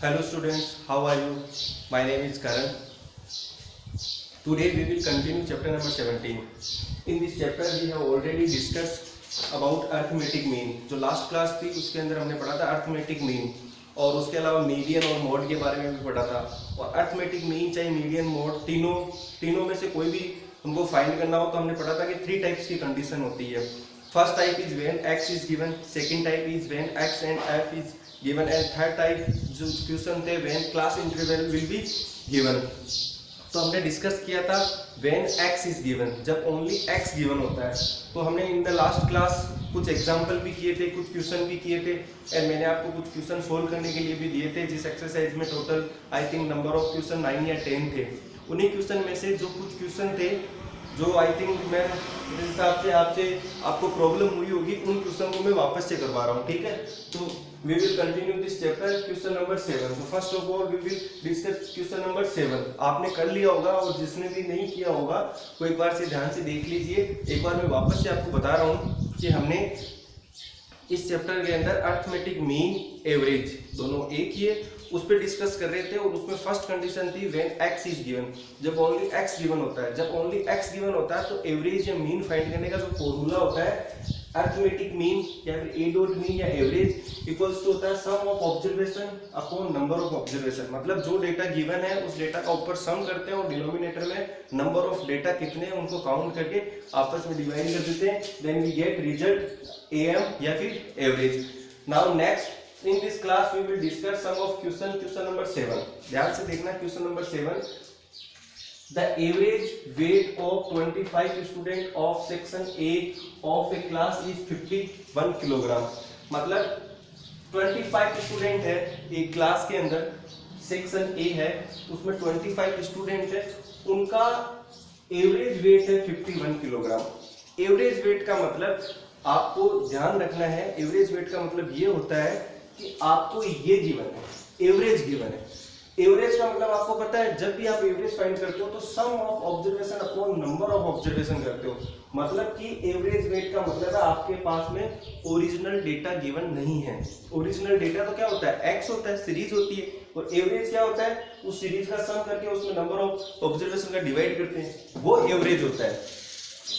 Hello students, how are you? My name is Karan. Today we will continue chapter number 17. In this chapter we have already discussed about arithmetic mean. जो last class थी उसके अंदर हमने पढ़ा था arithmetic mean और उसके अलावा मीडियन और मोड के बारे में भी पढ़ा था। और arithmetic mean चाहे मीडियन मोड तीनों में से कोई भी हमको फाइंड करना हो तो हमने पढ़ा था कि 3 टाइप्स की कंडीशन होती है। First type is when x is given, second type is when x and f is given and third type जो क्वेश्चन थे when class interval will be given. तो हमने डिस्कस किया था व्हेन x इज गिवन, जब only x given होता है। तो हमने इन द लास्ट क्लास कुछ एग्जांपल भी किए थे, कुछ क्वेश्चन भी किए थे एंड मैंने आपको कुछ क्वेश्चन सोल्व करने के लिए भी दिए थे, जिस एक्सरसाइज में total I think number of question 9 या 10 थे। उन्हीं क्वेश्चन में से जो कुछ क्वेश्चन थे जो आई थिंक मैं मेरे हिसाब से आपको प्रॉब्लम हुई होगी, उन क्वेश्चन को मैं वापस से करवा रहा हूँ। ठीक है, तो we will continue this chapter question number 7। तो first of all we will discuss question number 7। आपने कर लिया होगा और जिसने भी नहीं किया होगा वो एक बार से ध्यान से देख लीजिए। एक बार मैं वापस से आपको बता रहा हूँ कि हमने इस चैप्टर के अंदर अरिथमेटिक मीन एवरेज दोनों एक ही है उस पर डिस्कस कर रहे थे और उसमें फर्स्ट कंडीशन थी व्हेन x इज गिवन, जब ओनली x गिवन होता है। जब ओनली x गिवन होता है तो एवरेज या मीन फाइंड करने का जो फॉर्मूला होता है अरिथमेटिक मीन या फिर ए डॉट मीन या एवरेज इक्वल्स टू होता है sum of observation upon number of observation. मतलब जो डेटा गिवन है उस डेटा का ऊपर सम करते हैं और डिनोमिनेटर में नंबर ऑफ डेटा कितने हैं उनको काउंट करके आपस में डिवाइड कर देते हैं, then we get result am या फिर average. Now next in this class we will discuss some of question number 7। ध्यान से देखना question number 7। The average weight of 25 student of section A of a class is 51 kilogram. मतलब 25 student है एक class के अंदर, सेक्शन A है उसमें 25 स्टूडेंट है, उनका एवरेज वेट है 51 किलोग्राम। एवरेज वेट का मतलब आपको ध्यान रखना है, एवरेज वेट का मतलब ये होता है कि आपको ये गिवन है, एवरेज गिवन है। एवरेज का मतलब आपको पता है जब भी आप एवरेज फाइंड करते हो तो sum of observation upon number of observation करते हो। मतलब कि एवरेज वेट का मतलब है आपके पास में ओरिजिनल डेटा गिवन नहीं है। ओरिजिनल डेटा तो क्या होता है, एक्स होता है, सीरीज होती है, और एवरेज क्या होता है, उस सीरीज का सम करके उसमें नंबर ऑफ ऑब्जर्वेशन का डिवाइड करते हैं, वो एवरेज होता है।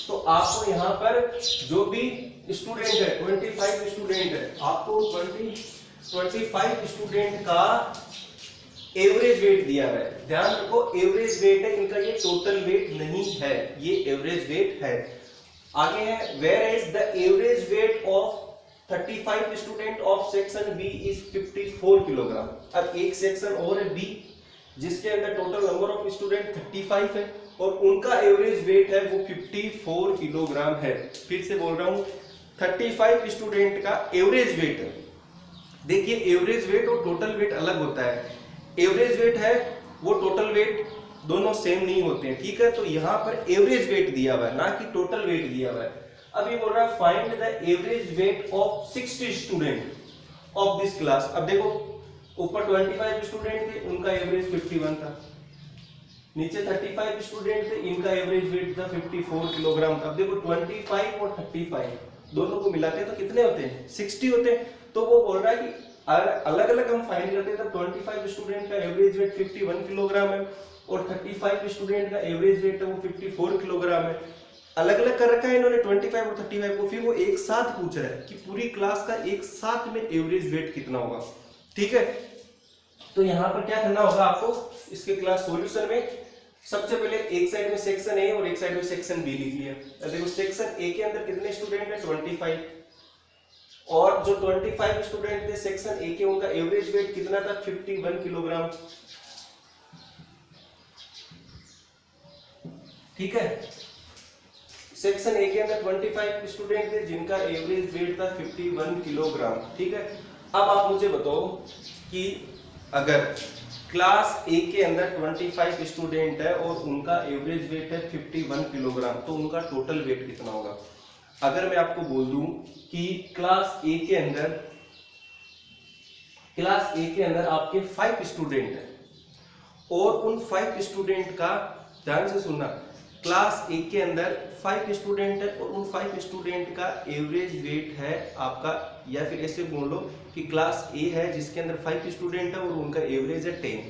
तो आपको यहाँ पर जो भी स्टूडेंट है 25 स्टूडेंट है, आपको 25 स्टूडेंट का एवरेज वेट दिया हुआ है। ध्यान रखो एवरेज वेट है इनका, ये टोटल वेट नहीं है, ये एवरेज वेट है। आगे है where is the average weight of 35 student of section B is 54 kilogram. अब एक सेक्शन और है बी जिसके अंदर टोटल नंबर ऑफ स्टूडेंट 35 है और उनका एवरेज वेट है वो 54 किलोग्राम है। फिर से बोल रहा हूं 35 स्टूडेंट का एवरेज वेट है। देखिए एवरेज वेट और टोटल वेट अलग होता है। एवरेज वेट है वो टोटल वेट दोनों सेम नहीं होते हैं, ठीक है। तो यहाँ पर एवरेज वेट दिया हुआ है ना कि टोटल वेट दिया हुआ है। अब ये बोल रहा है find the average weight of 60 student of this class. अब देखो ऊपर 25 स्टूडेंट थे, उनका एवरेज 51 था, नीचे 35 स्टूडेंट थे, इनका एवरेज वेट था 54 किलोग्राम। अब देखो 25 और 35 दोनों को मिलाते हैं तो कितने होते हैं, 60 होते हैं। तो वो बोल रहा है कि अलग अलग हम फाइंड करते हैं तब 25 स्टूडेंट का एवरेज वेट 51 किलोग्राम है और 35 स्टूडेंट का एवरेज वेट है वो 54 किलोग्राम है। अलग अलग कर रखा है इन्होंने 25 और 35 को, फिर वो एक साथ पूछ रहा है कि पूरी क्लास का एक साथ में एवरेज वेट कितना होगा, ठीक है। तो यहाँ पर क्या करना होगा आपको, इसके क्लास सॉल्यूशन में सबसे पहले एक साइड में सेक्शन ए और एक साइड में सेक्शन बी लिख लिया। देखो सेक्शन ए के अंदर कितने स्टूडेंट है 25 और जो 25 स्टूडेंट थे सेक्शन ए के उनका एवरेज वेट कितना था 51 किलोग्राम, ठीक है। सेक्शन ए के अंदर 25 स्टूडेंट थे जिनका एवरेज वेट था 51 किलोग्राम, ठीक है। अब आप मुझे बताओ कि अगर क्लास ए के अंदर 25 स्टूडेंट है और उनका एवरेज वेट है 51 किलोग्राम तो उनका टोटल वेट कितना होगा। अगर मैं आपको बोल दूं कि क्लास ए के अंदर आपके 5 स्टूडेंट हैं और उन 5 स्टूडेंट का, ध्यान से सुनना, क्लास ए के अंदर 5 स्टूडेंट है और उन 5 स्टूडेंट का एवरेज वेट है आपका, या फिर ऐसे बोलो कि क्लास ए है जिसके अंदर 5 स्टूडेंट है और उनका एवरेज है 10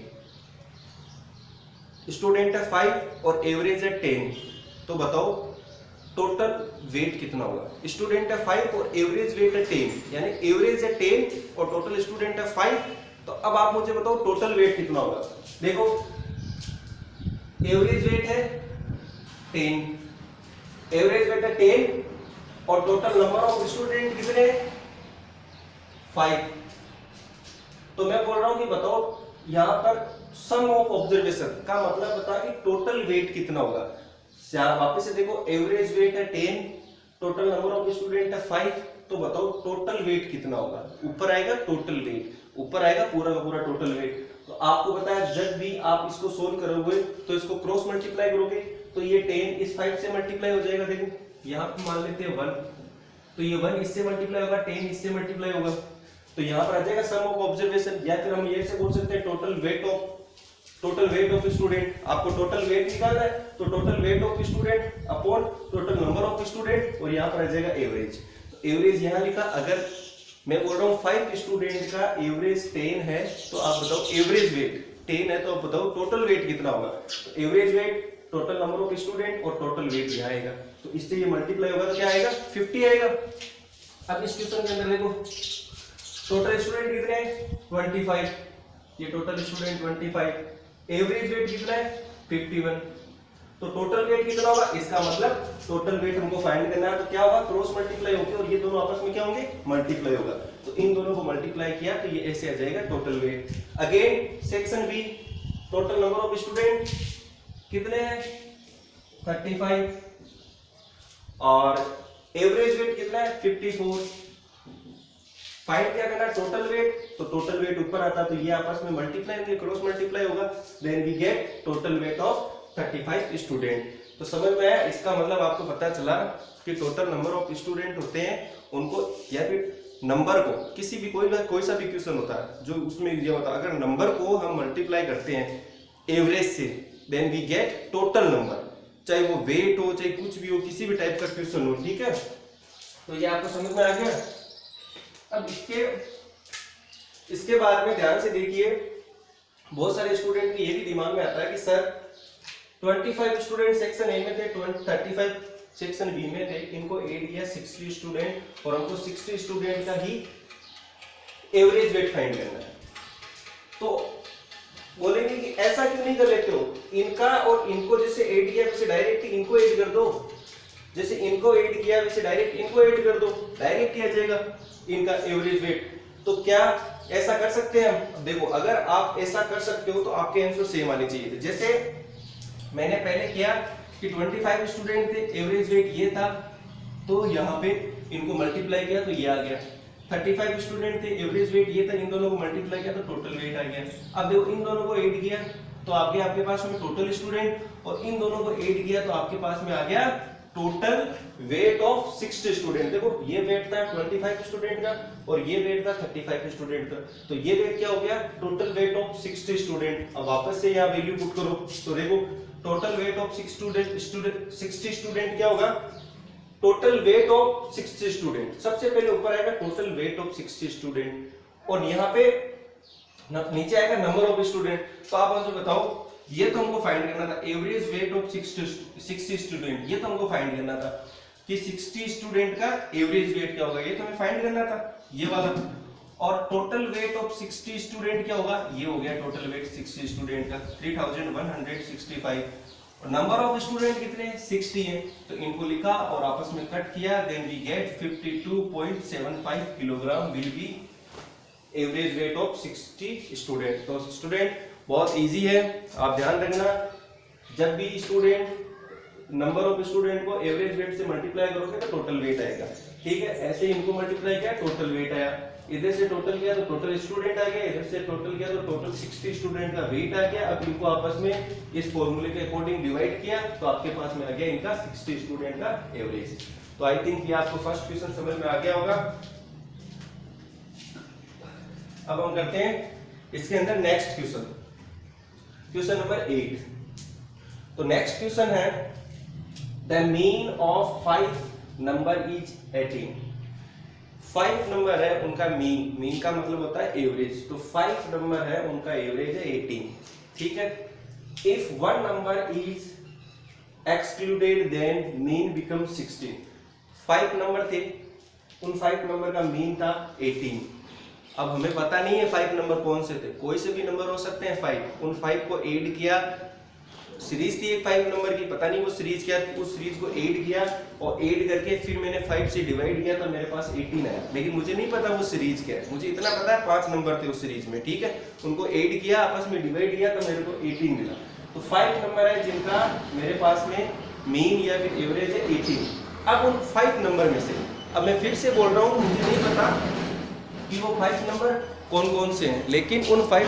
स्टूडेंट है 5 और एवरेज है 10, तो बताओ टोटल वेट कितना होगा। स्टूडेंट है 5 और एवरेज वेट है 10, यानी एवरेज है 10 और टोटल स्टूडेंट है 5, तो अब आप मुझे बताओ टोटल वेट कितना होगा। देखो एवरेज वेट है 10, एवरेज वेट है 10 और टोटल नंबर ऑफ स्टूडेंट कितने हैं 5, तो मैं बोल रहा हूं कि बताओ यहां पर सम ऑफ ऑब्जर्वेशन का मतलब बता कि टोटल वेट कितना होगा। वापस से देखो एवरेज वेट है 10, टोटल नंबर ऑफ स्टूडेंट है 5, तो बताओ टोटल वेट कितना होगा। ऊपर आएगा टोटल वेट, ऊपर आएगा पूरा का पूरा टोटल वेट। तो आपको पता है जब भी आप इसको सोल्व करोगे तो इसको क्रॉस मल्टीप्लाई करोगे तो ये 10 इस 5 से मल्टीप्लाई हो जाएगा। देखो यहाँ पे मान लेते हैं 1, तो ये 1 इससे मल्टीप्लाई होगा, 10 इससे मल्टीप्लाई होगा, तो यहाँ पर आ जाएगा सम ऑफ ऑब्जर्वेशन, या फिर हम ये से बोल सकते हैं टोटल वेट ऑफ स्टूडेंट। आपको टोटल वेट निकालना है तो total weight of student upon total number of student और यहाँ पर आ जाएगा एवरेज। तो एवरेज यहाँ लिखा, अगर मैं बोल रहा हूँ 5 स्टूडेंट का एवरेज 10 है तो आप बताओ एवरेज वेट 10 है तो आप बताओ टोटल वेट कितना होगा। तो average weight, total number of student और टोटल वेट यहाँ आएगा, तो इससे ये मल्टीप्लाई होगा तो क्या आएगा 50 आएगा। अब इस क्वेश्चन के अंदर देखो टोटल स्टूडेंट कितने हैं 25, ये टोटल स्टूडेंट 25, एवरेज वेट कितना है 51, तो टोटल वेट कितना होगा, इसका मतलब टोटल वेट हमको फाइंड करना है, तो क्या होगा क्रॉस मल्टीप्लाई होगी और ये दोनों आपस में क्या होंगे मल्टीप्लाई होगा, तो इन दोनों को मल्टीप्लाई किया तो ये ऐसे आ जाएगा total weight. Again section B, total number of student कितने हैं 35 और एवरेज वेट कितना है 54। फाइंड क्या करना है टोटल वेट, तो टोटल वेट ऊपर आता तो ये आपस में मल्टीप्लाई होंगे, क्रॉस मल्टीप्लाई होगा, then we get total weight of 35 student. तो समझ में आया, इसका मतलब आपको पता चला कि टोटल नंबर ऑफ स्टूडेंट होते हैं उनको, या फिर नंबर को किसी भी कोई सा भी क्वेश्चन होता है जो उसमें ये होता है, अगर नंबर को हम मल्टीप्लाई करते हैं एवरेज से then we get total number, चाहे वो वेट हो चाहे कुछ भी हो, किसी भी टाइप का क्वेश्चन हो, ठीक है। तो ये आपको समझ में आ गया। अब इसके बाद में ध्यान से देखिए, बहुत सारे स्टूडेंट के ये भी दिमाग में आता है कि सर 25 स्टूडेंट सेक्शन ए में थे, 35 सेक्शन बी में थे, इनको ऐड किया 60 स्टूडेंट और हमको 60 स्टूडेंट का ही एवरेज वेट फाइंड करना है। तो बोलेंगे कि ऐसा क्यों नहीं कर लेते हो, इनका और इनको जैसे ऐड किया वैसे डायरेक्ट इनको ऐड कर दो, जैसे इनको ऐड किया वैसे डायरेक्ट इनको ऐड कर दो, डायरेक्ट ही आ जाएगा इनका एवरेज वेट। तो क्या ऐसा कर सकते हैं हम? देखो अगर आप ऐसा कर सकते हो तो आपके आंसर सेम आने चाहिए थे। जैसे मैंने पहले किया कि 25 स्टूडेंट थे, एवरेज वेट ये था, तो यहाँ पे इनको मल्टीप्लाई किया तो ये आ गया। 35 स्टूडेंट थे, एवरेज वेट ये था, इन दोनों को मल्टीप्लाई किया तो टोटल वेट आ गया। अब देखो इन दोनों को ऐड किया तो आपके पास में टोटल स्टूडेंट, और इन दोनों को ऐड किया तो आपके पास में आ गया टोटल वेट ऑफ 60 स्टूडेंट। देखो ये वेट था 25 स्टूडेंट का और ये वेट था 35 स्टूडेंट का, तो ये वेट क्या हो गया टोटल वेट ऑफ 60 स्टूडेंट। अब वापस से यहाँ वैल्यू पुट करो तो देखो टोटल वेट ऑफ 60 स्टूडेंट क्या होगा, टोटल वेट ऑफ 60 स्टूडेंट, सबसे पहले ऊपर आएगा टोटल वेट ऑफ 60 स्टूडेंट और यहाँ पे नीचे आएगा नंबर ऑफ स्टूडेंट। तो आप मुझे बताओ, ये तो हमको फाइंड करना था एवरेज वेट ऑफ 60 स्टूडेंट, ये तो हमको फाइंड करना था कि 60 स्टूडेंट का एवरेज वेट क्या होगा, ये तो हमें फाइंड करना था ये वाला। और टोटल वेट ऑफ 60 स्टूडेंट क्या होगा, ये हो गया टोटल वेट 60 स्टूडेंट का 3165। और नंबर ऑफ स्टूडेंट कितने हैं 60 हैं, तो इनको लिखा और आपस में कट किया, then we get 52.75 kilogram will be average weight of 60 student. तो स्टूडेंट बहुत इजी है, आप ध्यान रखना, जब भी स्टूडेंट नंबर ऑफ स्टूडेंट को एवरेज वेट से मल्टीप्लाई करोगे तो टोटल वेट आएगा, ठीक है। ऐसे इनको मल्टीप्लाई किया टोटल वेट आया, इधर से टोटल किया तो टोटल स्टूडेंट आ गया, इधर से टोटल किया तो टोटल 60 स्टूडेंट का वेट आ गया। अब इनको आपस में इस फॉर्मूले के अकॉर्डिंग डिवाइड किया तो आपके पास में आ गया इनका 60 स्टूडेंट का एवरेज। तो आई थिंक ये आपको फर्स्ट क्वेश्चन समझ में आ गया होगा। अब हम करते हैं इसके अंदर नेक्स्ट क्वेश्चन नंबर 8। तो नेक्स्ट क्वेश्चन है the mean of 5 number is 18। 5 number है उनका मीन का मतलब होता है एवरेज, तो 5 नंबर है उनका एवरेज है 18, ठीक है। If one number is excluded then mean become 16। 5 नंबर थे, उन 5 नंबर का मीन था 18। अब हमें पता नहीं है 5 नंबर कौन से थे, कोई से भी नंबर हो सकते हैं 5। उन 5 को ऐड किया, सीरीज थी एक 5 नंबर की, पता नहीं वो सीरीज क्या थी, उस सीरीज को ऐड किया और ऐड करके फिर मैंने 5 से डिवाइड किया तो मेरे पास 18 आया। लेकिन मुझे नहीं पता वो सीरीज क्या है, मुझे इतना पता है 5 नंबर थे उस सीरीज में, ठीक है। उनको ऐड किया, आपस में डिवाइड किया तो मेरे को 18 मिला। तो 5 नंबर है जिनका मेरे पास में मीन या फिर एवरेज है 18। अब उन 5 नंबर में से, अब मैं फिर से बोल रहा हूँ, मुझे नहीं पता कि वो 5 नंबर कौन कौन से हैं, लेकिन उन 5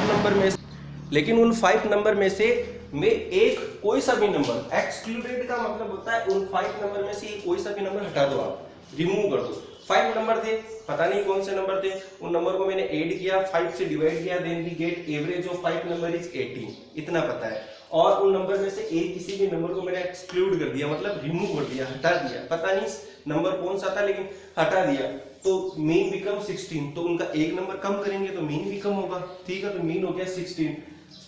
नंबर में से मैं एक कोई सा भी नंबर, एक्सक्लूडेड का मतलब होता है उन 5 नंबर में से कोई सा भी नंबर हटा दो, आप रिमूव कर दो। 5 नंबर थे, पता नहीं कौन से नंबर थे, उन नंबर को मैंने ऐड किया, 5 से डिवाइड किया, then we get average of 5 number is 18, इतना पता है। और उन नंबर में से एक किसी भी नंबर को मैंने एक्सक्लूड कर दिया, मतलब रिमूव कर दिया, हटा दिया, पता नहीं नंबर कौन सा था लेकिन हटा दिया, तो मीन बिकम 16। तो उनका एक नंबर कम करेंगे तो मीन भी कम होगा, ठीक है। तो मीन हो गया 16।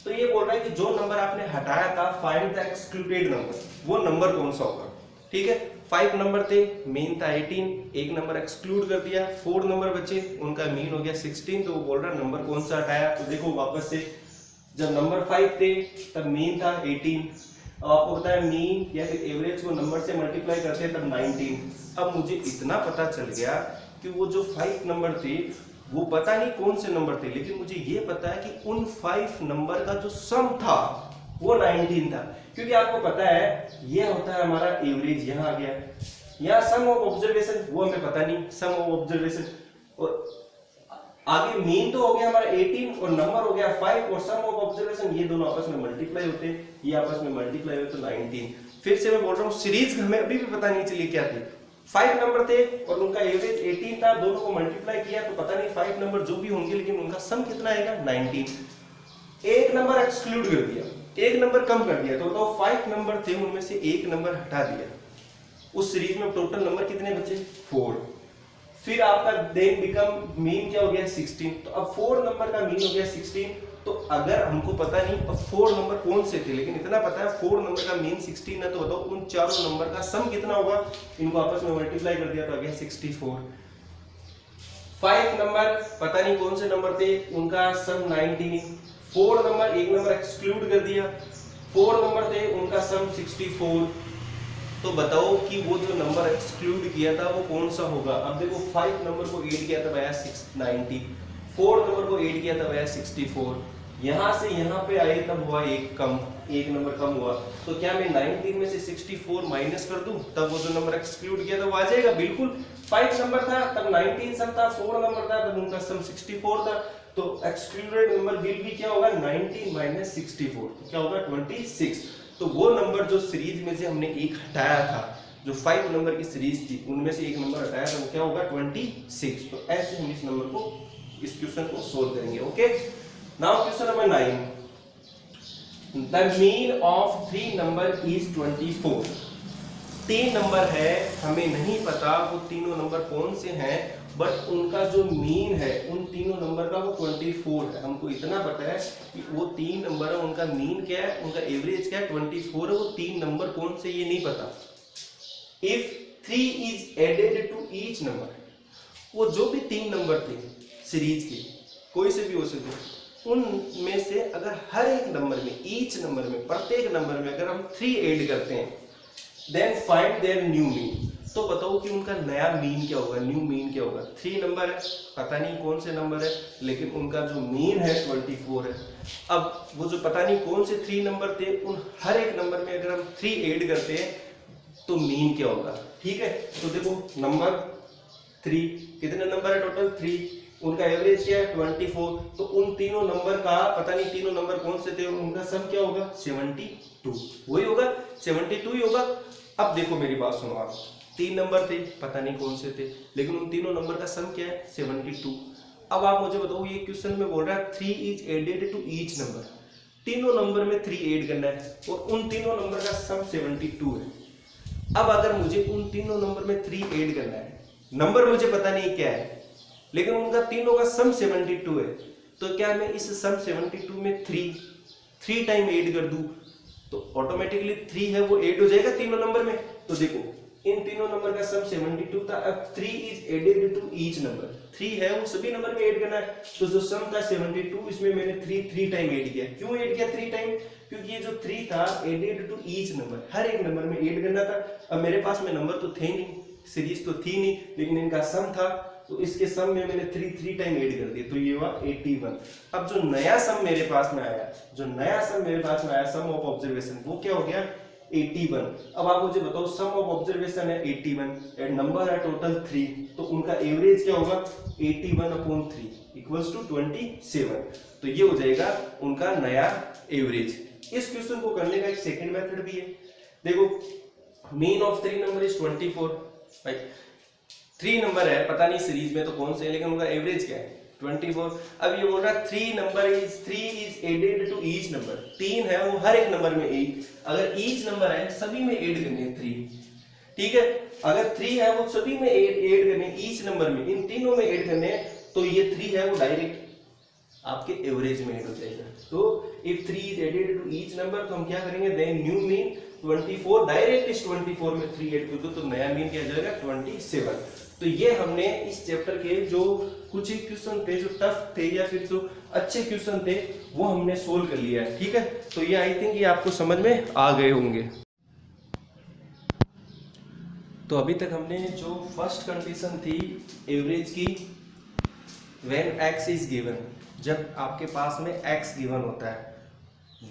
तो ये बोल रहा है कि जो नंबर आपने हटाया था, फाइंड द एक्सक्लूडेड नंबर, वो नंबर कौन सा होगा, ठीक है। 5 नंबर थे, मीन था 18, एक नंबर एक्सक्लूड कर दिया, 4 नंबर बचे, उनका मीन हो गया 16। तो वो बोल रहा है नंबर कौन सा हटाया। तो देखो वापस से, जब नंबर 5 थे तब मीन था 18, अब आपको पता है मीन या फिर एवरेज को नंबर से मल्टीप्लाई करते हैं तब 19। अब मुझे इतना पता चल गया कि वो जो 5 नंबर थे वो पता नहीं कौन से नंबर थे, लेकिन मुझे ये पता है कि उन 5 नंबर का जो सम था वो 19 था, क्योंकि आपको पता है ये होता है हमारा एवरेज, यहाँ आ गया। यहाँ सम ऑफ ऑब्जर्वेशन वो हमें पता नहीं, सम ऑफ ऑब्जर्वेशन, और आगे मीन तो हो गया हमारा 18 और नंबर हो गया 5 और सम ऑफ ऑब्जर्वेशन, ये दोनों आपस में मल्टीप्लाई होते हैं, ये आपस में मल्टीप्लाई होते तो 19। फिर से मैं बोल रहा हूँ सीरीज हमें अभी भी पता नहीं चली क्या थी। 5 नंबर थे और उनका एवरेज 18 था, दोनों को मल्टीप्लाई किया तो पता नहीं 5 नंबर जो भी होंगे लेकिन उनका सम कितना आएगा 19। एक नंबर एक्सक्लूड कर दिया, एक नंबर कम कर दिया, तो बताओ 5 नंबर थे उनमें से एक नंबर हटा दिया, उस सीरीज में टोटल नंबर कितने बचे 4। फिर आपका देन बिकम मीन क्या हो गया 16। तो अब 4 नंबर का मीन हो गया 16। तो अगर हमको पता नहीं अब 4 नंबर कौन से थे, लेकिन इतना पता है 4 नंबर का मीन 16 है, तो बताओ उन चारों नंबर का सम कितना होगा। इनको आपस में मल्टीप्लाई कर दिया तो आ गया 64। 5 नंबर पता नहीं कौन से नंबर थे, उनका सम 19। 4 नंबर, एक नंबर एक्सक्लूड कर दिया, 4 नंबर थे उनका सम 64। तो बताओ कि वो जो नंबर एक्सक्लूड किया था वो कौन सा होगा। अब देखो 5 नंबर को ऐड किया तब आया 690, 4 नंबर को ऐड किया तब आया 64, यहाँ से यहाँ पे आए तब हुआ एक नंबर कम हुआ। तो क्या मैं 19 में से 64 माइनस कर दूं तब वो जो नंबर एक्सक्लूड किया था वो आ जाएगा। बिल्कुल 5 नंबर था तब 19 सम था, 4 नंबर था तब उनका सम 64 था, तो एक्सक्लूडेड नंबर विल भी क्या होगा 19 माइनस 64, तो क्या होगा 26। तो वो नंबर जो सीरीज में से हमने एक हटाया था, जो 5 नंबर की सीरीज थी उनमें से एक नंबर हटाया था, वो क्या होगा 26। तो ऐसे हम इस नंबर को, इस क्वेश्चन को सोल्व करेंगे। Okay, now question number 9, the mean of 3 number is 24। 3 number है, हमें नहीं पता वो तीनों नंबर कौन से हैं, बट उनका जो मीन है उन तीनों नंबर का वो 24 है। हमको इतना पता है कि वो 3 नंबर है, उनका मीन क्या है, उनका एवरेज क्या है 24 है। वो 3 नंबर कौन से ये नहीं पता। If 3 is added to each number, वो जो भी 3 नंबर थे सीरीज के, कोई से भी हो सकते, उनमें से अगर हर एक नंबर में, ईच नंबर में, प्रत्येक नंबर में अगर हम 3 ऐड करते हैं, then find their new mean. तो बताओ कि उनका नया मीन क्या होगा, न्यू मीन क्या होगा। 3 नंबर है, पता नहीं कौन से नंबर है, लेकिन उनका जो मीन है 24 है। अब वो जो पता नहीं कौन से 3 नंबर थे, उन हर एक नंबर में अगर हम 3 ऐड करते हैं तो मीन क्या होगा। ठीक है, तो देखो नंबर 3, कितने नंबर है टोटल 3, उनका एवरेज क्या है 24। तो उन तीनों नंबर का पता नहीं तीनों नंबर कौन से थे, उनका सम क्या होगा 72, वही होगा 72 ही होगा। अब देखो मेरी बात सुनो आप, 3 नंबर थे, पता नहीं कौन से थे, लेकिन उन तीनों नंबर का सम क्या है 72। अब आप मुझे बताओ, ये क्वेश्चन में बोल रहा है 3 is added to each number, तीनों नंबर में 3 ऐड करना है और उन तीनों नंबर का सम 72 है। अब अगर मुझे उन तीनों नंबर में 3 ऐड करना है, नंबर मुझे पता नहीं क्या है, लेकिन उनका तीनों का सम 72 है, तो क्या मैं इस सम 72 में 3 टाइम ऐड कर दूं तो ऑटोमेटिकली 3 है वो ऐड हो जाएगा तीनों नंबर में। तो देखो इन तीनों नंबर का सम 72 था, अब 3 is added to each number, 3 है वो सभी नंबर में ऐड करना है, तो जो सम था 72 इसमें मैंने 3 टाइम ऐड किया। क्यों ऐड किया 3 टाइम? क्योंकि ये जो 3 था एडेड टू ईच नंबर, हर एक नंबर में ऐड करना था। अब मेरे पास में नंबर तो थे नहीं, सीरीज तो थी नहीं, लेकिन इनका सम था, तो इसके सम में मैंने 3 टाइम ऐड कर दिए, तो ये हुआ 81। अब जो नया सम मेरे पास में आया, सम ऑफ ऑब्जर्वेशन, वो क्या हो गया 81। अब आप मुझे बताओ सम ऑफ ऑब्जर्वेशन है 81 एंड नंबर है टोटल 3, तो उनका एवरेज क्या होगा 81/3 इक्वल्स टू 27। तो ये हो जाएगा उनका नया एवरेज। इस क्वेश्चन को करने का एक सेकंड मेथड भी है। देखो मीन ऑफ 3 नंबर इज 24, भाई 3 नंबर है, पता नहीं सीरीज में तो कौन से है, लेकिन उनका एवरेज क्या है 24। अब ये बोल रहा है 3 is added to each number, 3 है वो हर एक नंबर में ऐड, अगर ईच नंबर है सभी में ऐड करनी है 3, ठीक है। अगर 3 है वो सभी में ऐड करने ईच नंबर में, इन तीनों में ऐड करने हैं, तो ये 3 है वो डायरेक्ट आपके एवरेज में ऐड हो जाएगा। तो if 3 is added to each number, तो हम क्या करेंगे देन न्यू मीन 24 डायरेक्ट इस 24 में 3 ऐड कर दो, तो नया मीन क्या जाएगा 27। तो ये हमने इस चैप्टर के जो कुछ ही क्वेश्चन थे जो टफ थे या फिर जो अच्छे क्वेश्चन थे वो हमने सोल्व कर लिया है, ठीक है। तो ये आई थिंक ये आपको समझ में आ गए होंगे। तो अभी तक हमने जो फर्स्ट कंडीशन थी एवरेज की, व्हेन x इज गिवन, जब आपके पास में x गिवन होता है,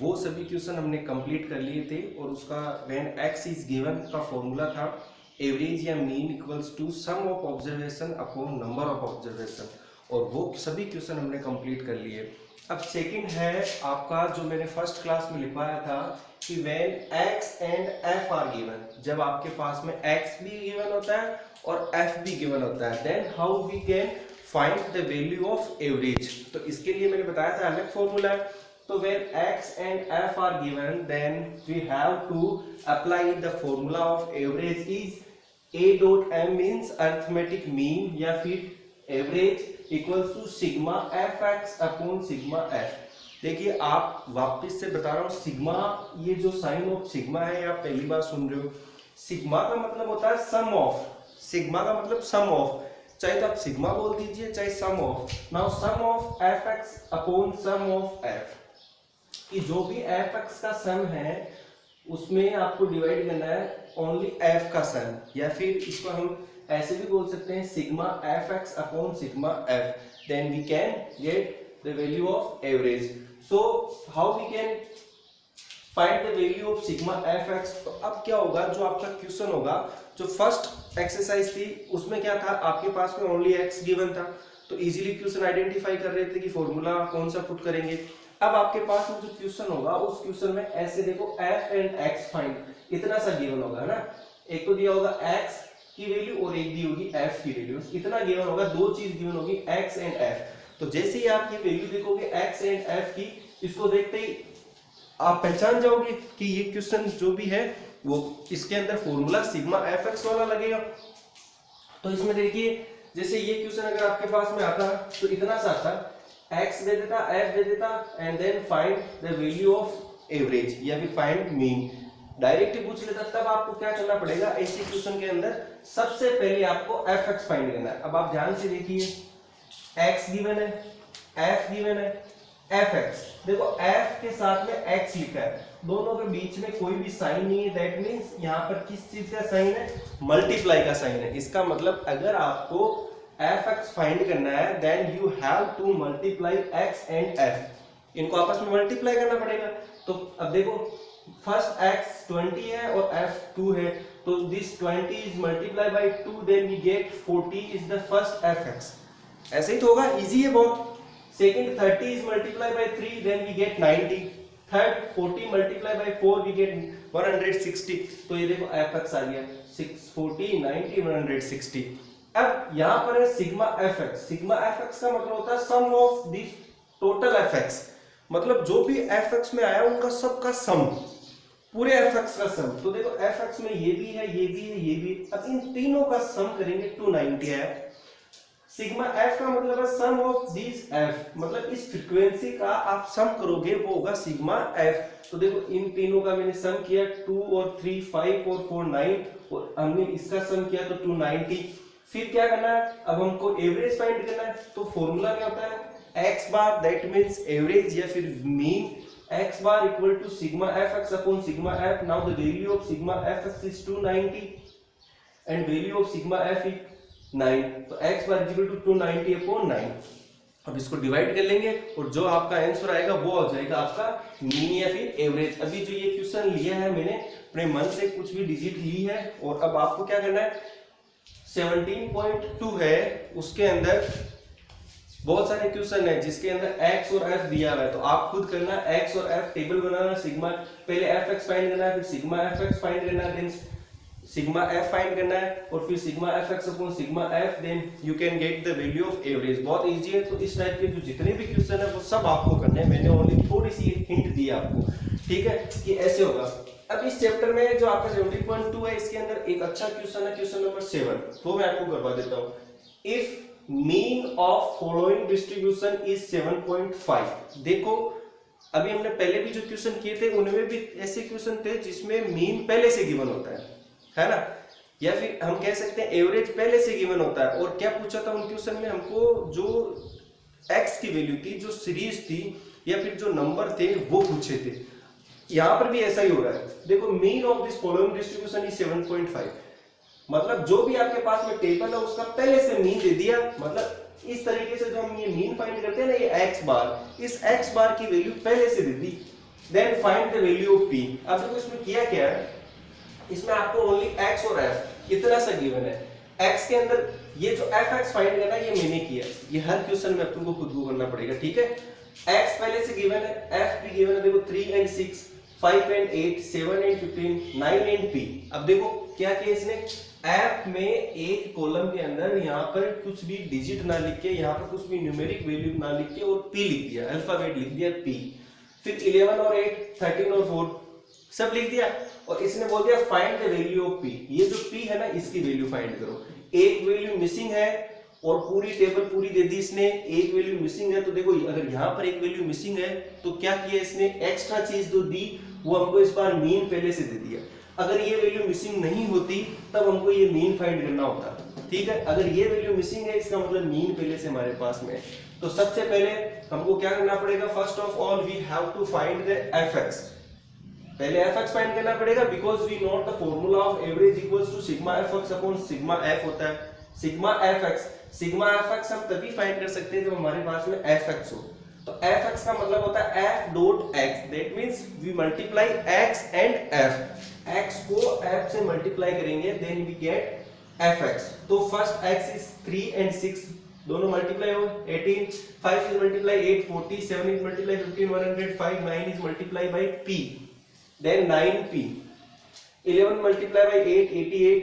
वो सभी क्वेश्चन हमने कंप्लीट कर लिए थे, और उसका व्हेन x इज गिवन का फॉर्मूला था एवरेज या mean equals to sum of observation upon number of observation, और वो सभी क्वेश्चन हमने कंप्लीट कर लिए। अब सेकंड है आपका जो मैंने फर्स्ट क्लास में लिखवाया था कि when x and f are given, जब आपके पास में x भी गिवन होता है और f भी गिवन होता है, then how we can find the value of average. तो इसके लिए मैंने बताया था अलग फॉर्मूला है। तो when x and f are given, then we have to apply the formula of average is a dot m means arithmetic mean या फिर average equals to sigma fx upon sigma f। देखिए आप वापस से बता रहा हूँ, सिग्मा, ये जो साइन ऑफ सिग्मा है ये आप पहली बार सुन रहे हो। सिग्मा का मतलब होता है सम ऑफ, सिग्मा का मतलब सम ऑफ, चाहे तो आप सिग्मा बोल दीजिए चाहे sum of. Now sum of fx upon sum of f, कि जो भी fx का सम है उसमें आपको डिवाइड करना है ओनली f का सम, या फिर इसको हम ऐसे भी बोल सकते हैं sigma fx upon sigma f, then we can get the value of average. So how we can find the value of sigma fx। तो अब क्या होगा, जो आपका क्वेश्चन होगा, जो फर्स्ट एक्सरसाइज थी उसमें क्या था, आपके पास में ओनली x गिवन था, तो इजीली क्वेश्चन आइडेंटिफाई कर रहे थे कि फॉर्मूला कौन सा पुट करेंगे। अब आपके पास में जो क्वेश्चन होगा उस क्वेश्चन में ऐसे देखो f एंड x फाइंड, इतना सा गिवन होगा ना, एक तो दिया होगा x की वैल्यू और एक दी होगी f की वैल्यू, इतना गिवन होगा, दो चीज गिवन होगी x एंड f। तो जैसे ही आप ये वैल्यू देखोगे x एंड f की, इसको देखते ही आप पहचान जाओगे कि ये क्वेश्चन जो भी है वो इसके अंदर फॉर्मूला सिग्मा fx वाला लगेगा। तो इसमें देखिए जैसे ये क्वेश्चन अगर आपके पास में आता तो इतना सा आता, x दे देता, f दे देता, and then find the value of average या फिर फाइंड मीन, डायरेक्ट ही पूछ लेता। तब आपको क्या करना पड़ेगा, ऐसे क्वेश्चन के अंदर सबसे पहले आपको fx फाइंड करना है। अब आप ध्यान से देखिए, x गिवन है, f गिवन है, fx, देखो f के साथ में x लिखा है, दोनों के बीच में कोई भी साइन नहीं है, दैट मींस यहाँ पर किस चीज का साइन है, मल्टीप्लाई का साइन है। इसका मतलब अगर आपको fx फाइंड करना है then you have to multiply x and f, इनको आपस में मल्टीप्लाई करना पड़ेगा। तो अब देखो फर्स्ट x 20 है और f 2 है, तो this 20 is multiply by 2, then we get 40 is the first fx। ऐसे ही तो होगा, इजी है बहुत। Second 30 is multiply by 3, then we get 90। Third 40 multiply by 4 we get 160। तो ये देखो fx आ गया 640 90 160। अब यहाँ पर है सिग्मा fx, सिग्मा fx का मतलब होता है sum of this total fx, मतलब जो भी fx में आया उनका सबका सम। पूरे एफ एक्स का सम। तो देखो एफ एक्स में ये भी है, ये भी है, ये भी है। अब इन तीनों का सम करेंगे 290 है। सिग्मा एफ का मतलब है सम ऑफ दिस एफ, मतलब इस फ्रीक्वेंसी का आप सम करोगे वो होगा सिग्मा एफ। तो देखो इन तीनों का मैंने सम किया 2 और 3 5 और 4 9 और हमने इसका सम किया तो 290। फिर क्या करना है, अब हमको एवरेज फाइंड करना है। तो फॉर्मूला क्या होता है, x bar that means average या फिर mean, x bar equal to sigma fx upon sigma f. Now the value of sigma fx is 290 and value of sigma f is 9. तो x bar is equal to 290 upon 9. अब इसको divide कर लेंगे और जो आपका आंसर आएगा वो हो जाएगा आपका मीन या फिर एवरेज। अभी जो ये क्वेश्चन लिया है मैंने अपने मन से कुछ भी डिजिट ली है और अब आपको क्या करना है, 17.2 है उसके अंदर बहुत सारे क्वेश्चन है जिसके अंदर x और f दिया हुआ है। तो आप खुद करना, x और f टेबल बनाना, सिग्मा पहले fx फाइंड करना है, फिर सिग्मा fx फाइंड करना है, देन सिग्मा f फाइंड करना है और फिर sigma fx upon sigma f, then you can get the value of average. बहुत इजी है। तो इस टाइप के जो जितने भी क्वेश्चन है वो सब आपको करने हैं। मैंने ओनली थोड़ी सी हिंट दी आपको, ठीक है, कि ऐसे होगा। अब इस चैप्टर में जो आपका 17.2 है इसके अंदर एक अच्छा क्वेश्चन है, क्वेश्चन नंबर 7, वो मैं आपको करवा देता हूँ। If mean of following distribution is 7.5। देखो अभी हमने पहले भी जो क्वेश्चन किए थे उनमें भी ऐसे क्वेश्चन थे जिसमें मीन पहले से गिवन होता है ना, या फिर हम कह सकते हैं एवरेज पहले से गिवन होता है। और क्या पूछा था उन क्वेश्चन में, हमको जो एक्स की वैल्यू थी, जो सीरीज थी या फिर जो नंबर थे वो पूछे थे। यहां पर भी ऐसा ही हो रहा है। देखो mean of this following distribution is 7.5, मतलब जो भी आपके पास में टेबल है उसका पहले से मीन दे दिया। मतलब इस तरीके से जो हम ये मीन फाइंड करते हैं ना, ये एक्स बार, इस एक्स बार की वैल्यू पहले से दे दी, then find the value of P. अब देखो इसमें किया क्या है, इसमें आपको ओनली एक्स और एफ इतना सा गिवन है। एक्स के अंदर ये जो एफ एक्स फाइंड करना है ये मैंने किया, ये हर क्वेश्चन में अपन को खुद को करना पड़ेगा, ठीक है। एक्स पहले से गिवन है, एफ भी गिवन है, देखो 3 and 6, 5 and 8, 7 and 15, 9 and P. अब देखो क्या किया इसने, एफ में एक कॉलम के अंदर यहाँ पर कुछ भी डिजिट ना लिख के, यहाँ पर कुछ भी न्यूमेरिक वैल्यू ना लिख के और पी लिख दिया, अल्फाबेट लिख दिया पी। फिर 11 और 8, 13 और 4 सब लिख दिया और इसने बोल दिया find the value of P. ये जो पी है ना इसकी वैल्यू फाइंड करो। एक वैल्यू मिसिंग है और पूरी टेबल पूरी दे दी इसने, एक वैल्यू मिसिंग है। तो देखो अगर यहाँ पर एक वैल्यू मिसिंग है तो क्या किया इसने, एक्स्ट्रा चीज जो दी वो हमको इस बार मीन पहले से दे दिया। अगर ये वैल्यू मिसिंग नहीं होती तब हमको ये मीन फाइंड करना होता, ठीक है। अगर ये वैल्यू मिसिंग है इसका मतलब मीन पहले से हमारे पास में। तो सबसे पहले हमको क्या करना पड़ेगा, first of all we have to find the FX. पहले एफएक्स फाइंड करना पड़ेगा because we note the formula of average equals to sigma FX upon sigma F होता है। सिग्मा एफएक्स हम तभी फाइंड कर सकते हैं जब हमारे पास में एफएक्स हो। तो एफएक्स का मतलब होता है F dot X, that means we multiply X and F. x को f से मल्टीप्लाई करेंगे देन वी गेट fx। तो फर्स्ट x इज 3 एंड 6 दोनों मल्टीप्लाई हो 18, 5 is multiply 8 40, 7 is multiply 15 105, 9 is multiply by p, then 9p, 11 multiply by 8 88,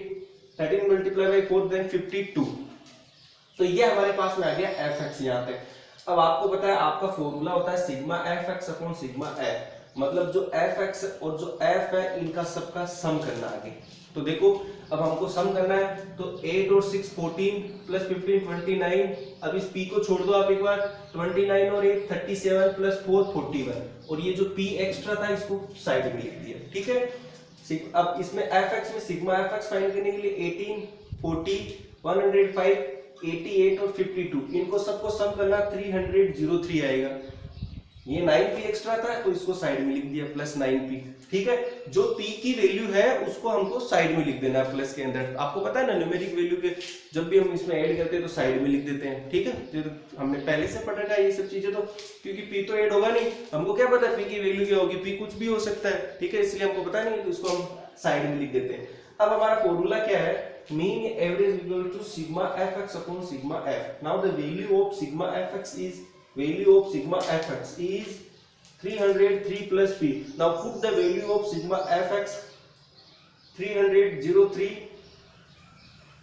13 multiply by 4 then 52। तो ये हमारे पास में आ गया fx यहां तक। अब आपको पता है आपका फॉर्मूला होता है sigma fx upon sigma f, मतलब जो fx और जो f है इनका सबका सम करना आगे। तो देखो अब हमको सम करना है तो 8 और 6 14 प्लस 15 29। अब इस p को छोड़ दो आप एक बार, 29 और 8 37 प्लस 4 41 और ये जो p एक्स्ट्रा था इसको साइड में लिख दिया, ठीक है। अब इसमें fx में सिग्मा fx फाइंड करने के लिए 18 40 105 88 और 52 इनको सबको सम करना 303 आएगा। ये 9p एक्स्ट्रा था तो इसको साइड में लिख दिया प्लस 9p, ठीक है। जो p की वैल्यू है उसको हमको साइड में लिख देना है प्लस के अंदर। आपको पता है ना न्यूमेरिक वैल्यू के जब भी हम इसमें ऐड करते हैं तो साइड में लिख देते हैं, ठीक है। तो हमने पहले से पढ़ा था ये सब चीजें, तो क्योंकि p तो ऐड होगा नहीं, हमको क्या पता p की वैल्यू क्या होगी, p कुछ भी हो सकता है, ठीक है, इसलिए हमको पता नहीं तो इसको हम साइड में लिख देते हैं। अब हमारा फॉर्मूला क्या है, mean average equal to sigma fx upon sigma f। Now the value of sigma fx is value of sigma fx is 303 plus p. Now put the value of sigma fx 303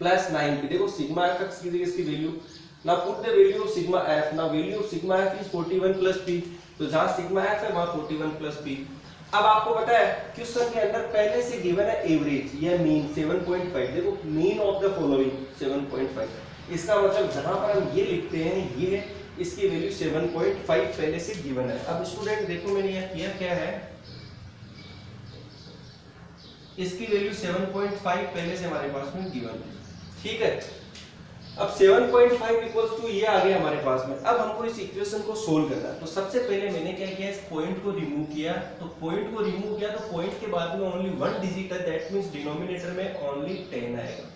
plus 9p। देखो sigma fx की जगह इसकी value. Now put the value of sigma f. Now value of sigma f is 41 plus p। तो जहाँ sigma f है वहाँ 41 plus p। अब आपको पता है क्वेश्चन के अंदर पहले से गिवन है एवरेज या मीन 7.5। देखो मीन ऑफ द फॉलोइंग 7.5, इसका मतलब जहां पर हम ये लिखते हैं ये इसकी वैल्यू 7.5 पहले से गिवन है। अब स्टूडेंट देखो मैंने यहाँ किया क्या है, इसकी वैल्यू 7.5 पहले से हमारे पास में गिवन है, ठीक है। अब 7.5 इक्वल्स टू ये आ गया हमारे पास में। अब हमको इस इक्वेशन को सोल्व करना है, तो सबसे पहले मैंने क्या किया, इस पॉइंट को रिमूव किया। तो पॉइंट को रिमूव किया तो पॉइंट के बाद में ओनली 1 डिजिट है, दैट मींस डिनोमिनेटर में ओनली 10 आएगा।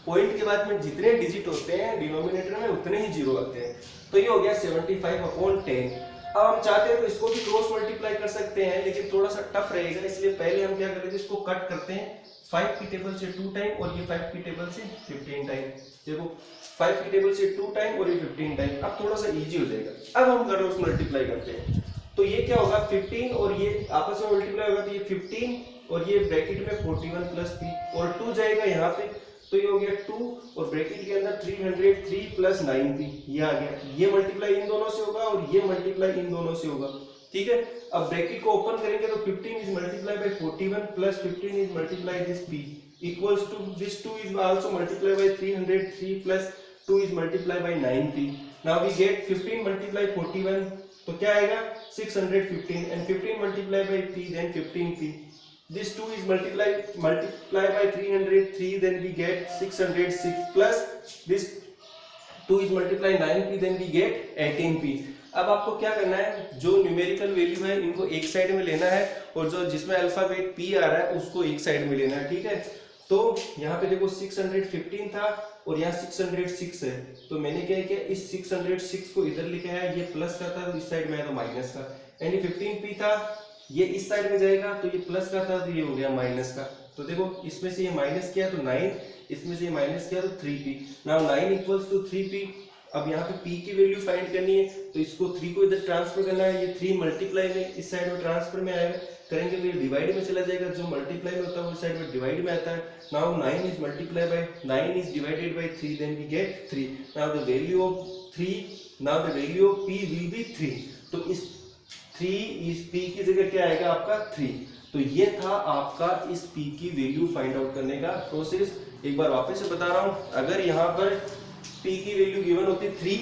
पॉइंट के बाद में जितने डिजिट होते हैं डिनोमिनेटर में उतने ही जीरो आते हैं। तो ये हो गया 75/10। अब हम चाहते हैं तो इसको भी क्रॉस मल्टीप्लाई कर सकते हैं, लेकिन थोड़ा सा टफ रहेगा, इसलिए पहले हम क्या करते हैं, इसको कट करते हैं 5 की टेबल से 2 टाइम और ये 5 की टेबल से 15 टाइम। देखो 5 की टेबल से 2 टाइम और ये 15 टाइम। अब थोड़ा सा इजी हो जाएगा। अब हम क्रॉस मल्टीप्लाई करते हैं, तो ये क्या होगा 15 और ये आपस में मल्टीप्लाई होगा, तो ये 15 और ये ब्रैकेट में 41 प्लस p और 2 जाएगा यहाँ पे, तो ये हो गया 2 और ब्रैकेट के अंदर 303 प्लस 9p ये आ गया। ये मल्टीप्लाई इन दोनों से होगा और ये मल्टीप्लाई इन दोनों से होगा, ठीक है। अब ब्रैकेट को ओपन करेंगे तो 15 is multiply by 41 plus 15 is multiply this p equals to this 2 is also multiply by 303 plus 2 is multiply by 9p। Now we get 15 multiply 41, तो क्या आएगा 615 and 15 multiply by p then 15p। This 2 is multiply by 303, then we get 606 plus this 2 is multiply 9p, then we get 18p। अब आपको क्या करना है, जो numerical value है इनको एक साइड में लेना है और जो जिसमें अल्फाबेट p आ रहा है उसको एक साइड में लेना है, ठीक है। तो यहाँ पे देखो 615 था और यहाँ 606 है, तो मैंने क्या किया, इस 606 को इधर लेके आया, ये प्लस का था तो इस साइड में आया तो माइनस का, एंड 15p था ये इस साइड में जाएगा तो ये प्लस का था तो ये हो गया माइनस का। तो देखो इसमें से ये माइनस किया तो 9, इसमें से ये माइनस किया तो 3p। Now 9 equals to 3p। अब यहाँ पे p की वैल्यू फाइंड करनी है, तो इसको 3 को इधर ट्रांसफर करना है, ये 3 मल्टीप्लाई में इस साइड में ट्रांसफर में आएगा, करेंगे तो ये डिवाइड में चला जाएगा, जो मल्टीप्लाई में होता है वो साइड में डिवाइड में आता है। Now 9 is multiply by 9 is divided by 3, then we get 3। Now the value of 3, now the value of p will be 3। तो इस 3 इस p की जगह क्या आएगा आपका 3। तो ये था आपका इस p की वैल्यू फाइंड आउट करने का प्रोसेस। एक बार वापस से बता रहा हूं, अगर यहाँ पर p की वैल्यू गिवन होती 3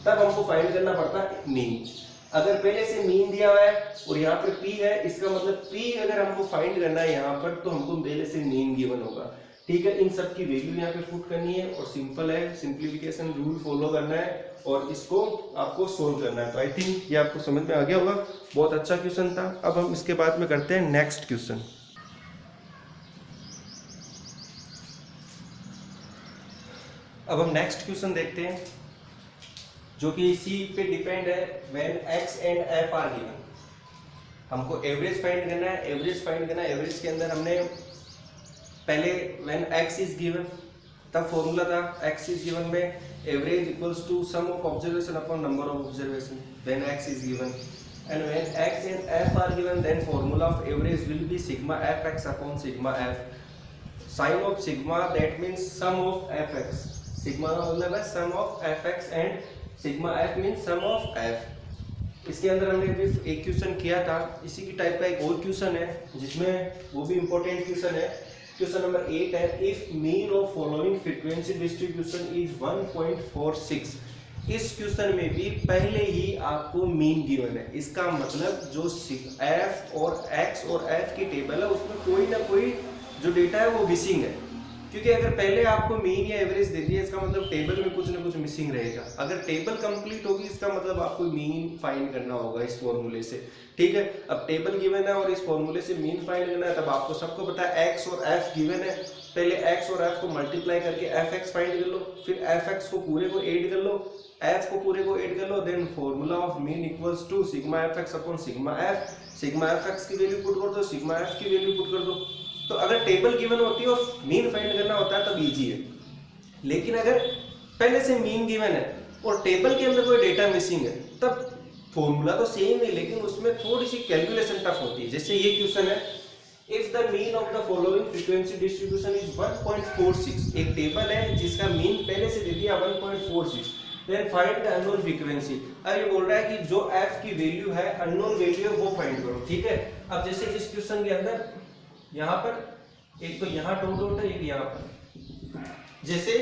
तब हमको फाइंड करना पड़ता मीन। अगर पहले से मीन दिया हुआ है और यहाँ पर p है, इसका मतलब p अगर हमको फाइंड करना है यहाँ पर तो हमको पहले से मीन गिवन होगा, ठीक है। इन सब की वैल्यू यहाँ पे पुट करनी है और सिंपल है, सिंप्लीफिकेशन रूल फॉलो करना है और इसको आपको सोल्व करना है। तो आई थिंक ये आपको समझ में आ गया होगा। बहुत अच्छा क्वेश्चन था। अब हम इसके बाद में करते हैं नेक्स्ट क्वेश्चन। अब हम नेक्स्ट क्वेश्चन देखते हैं जो कि इसी पे डिपेंड है। When x and f are given, हमको एवरेज फाइंड करना है। एवरेज फाइंड करना है, एवरेज के अंदर हमने पहले व्हेन x इज गिवन तब फॉर्मूला था x इज गिवन में average equals to sum of observation upon number of observation when x is given, and when x and f are given then formula of average will be sigma fx upon sigma f। Sign of sigma that means sum of fx, sigma का मतलब है sum of fx and sigma f means sum of f। इसके अंदर हमने भी एक question किया था, इसी की टाइप का एक और क्वेश्चन है जिसमें वो भी इंपॉर्टेंट क्वेश्चन है। क्वेश्चन नंबर 8 है, if mean of following frequency distribution is 1.46। इस क्वेश्चन में भी पहले ही आपको मीन गिवन है, इसका मतलब जो f और x और f की टेबल है उसमें कोई ना कोई जो डेटा है वो मिसिंग है, क्योंकि अगर पहले आपको मीन या एवरेज दे दिया इसका मतलब टेबल में कुछ ना कुछ मिसिंग रहेगा। अगर टेबल कंप्लीट होगी इसका मतलब आपको मीन फाइंड करना होगा इस फॉर्मूले से, ठीक है। अब टेबल गिवन है और इस फॉर्मूले से मीन फाइंड करना है, तब आपको सबको पता है x और f गिवन है, पहले x और f को मल्टीप्लाई करके fx फाइंड कर लो, फिर fx को पूरे को ऐड कर लो, f को पूरे को ऐड कर लो, then formula of mean equals to sigma fx upon sigma f। Sigma fx की वैल्यू पुट कर दो, सिग्मा f की वैल्यू पुट कर दो। तो अगर टेबल गिवन होती है और मीन फाइंड करना होता है तब इजी है, लेकिन अगर पहले से मीन गिवन है और टेबल के अंदर कोई डेटा मिसिंग है तब फॉर्मूला तो सेम है लेकिन उसमें थोड़ी सी कैलकुलेशन टफ होती है। जैसे ये क्वेश्चन है, if the mean of the following frequency distribution is 1.46। एक टेबल है जिसका मीन पहले से दे दिया 1.46, then find the unknown frequency. अब ये बोल रहा है कि जो f की वैल्यू है, अननोन वैल्यू है, वो फाइंड करो, ठीक है। अब जैसे इस क्वेश्चन के अंदर यहाँ पर एक तो यहाँ डॉट है, एक यहाँ पर, जैसे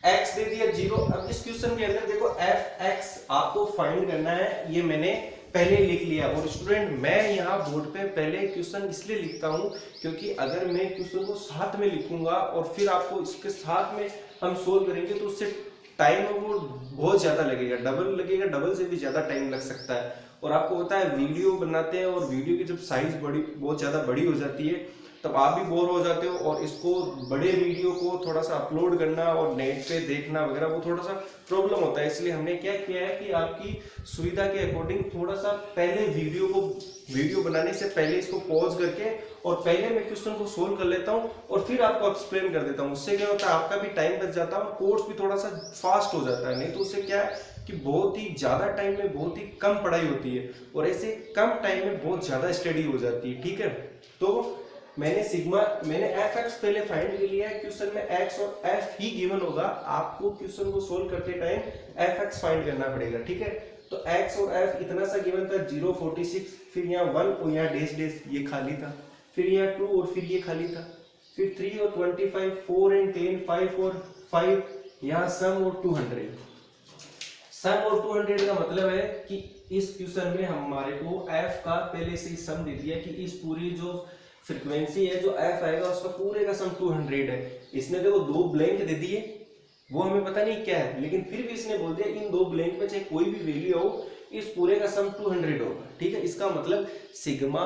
x दे दिया 0। अब इस क्वेश्चन के अंदर देखो f(x) आपको फाइंड करना है, ये मैंने पहले लिख लिया। और स्टूडेंट मैं यहाँ बोर्ड पे पहले क्वेश्चन इसलिए लिखता हूँ क्योंकि अगर मैं क्वेश्चन को साथ में लिखूंगा और फिर आपको इसके साथ में हम सोल्व करेंगे तो उससे टाइम वो बहुत ज्यादा लगेगा, डबल लगेगा, डबल से भी ज्यादा टाइम लग सकता है। और आपको पता है वीडियो बनाते हैं और वीडियो की जब साइज बहुत ज्यादा बड़ी हो जाती है तब आप भी बोर हो जाते हो, और इसको बड़े वीडियो को थोड़ा सा अपलोड करना और नेट पे देखना वगैरह वो थोड़ा सा प्रॉब्लम होता है। इसलिए हमने क्या किया है कि आपकी सुविधा के अकॉर्डिंग थोड़ा सा पहले वीडियो बनाने से पहले इसको पॉज करके और पहले मैं क्वेश्चन को सोल्व कर लेता हूँ और फिर आपको एक्सप्लेन कर देता हूँ। उससे क्या होता है, आपका भी टाइम बच जाता है और कोर्स भी थोड़ा सा फास्ट हो जाता है। नहीं तो उससे क्या है कि बहुत ही ज्यादा टाइम में बहुत ही कम पढ़ाई होती है और ऐसे कम टाइम में बहुत ज्यादा स्टडी हो जाती है, ठीक है। तो मैंने f(x) पहले फाइंड कर लिया है। क्वेश्चन में x और f ही गिवन होगा, आपको क्वेश्चन को सोल्व करते टाइम f(x) फाइंड करना पड़ेगा, ठीक है। तो x और f इतना सा गिवन था 0, 46, फिर यहाँ 1 और यहाँ डैश डैश ये खाली था, फिर यहाँ 2 और फिर ये खाली था, फिर 3 और 25, 4 एंड 10, 5 और 5, यहाँ सम और 200। सम और 200 का मतलब है कि इस क्वेश्चन में हमारे को f का पहले से ही सम दे दिया कि इस पूरी जो फ्रीक्वेंसी है जो f आएगा उसका पूरे का सम 200 है। इसने देखो 2 ब्लैंक दे दिए, वो हमें पता नहीं क्या है, लेकिन फिर भी इसने बोल दिया इन 2 ब्लैंक में चाहे कोई भी वैल्यू हो इस पूरे का सम 200 होगा, ठीक है। इसका मतलब सिग्मा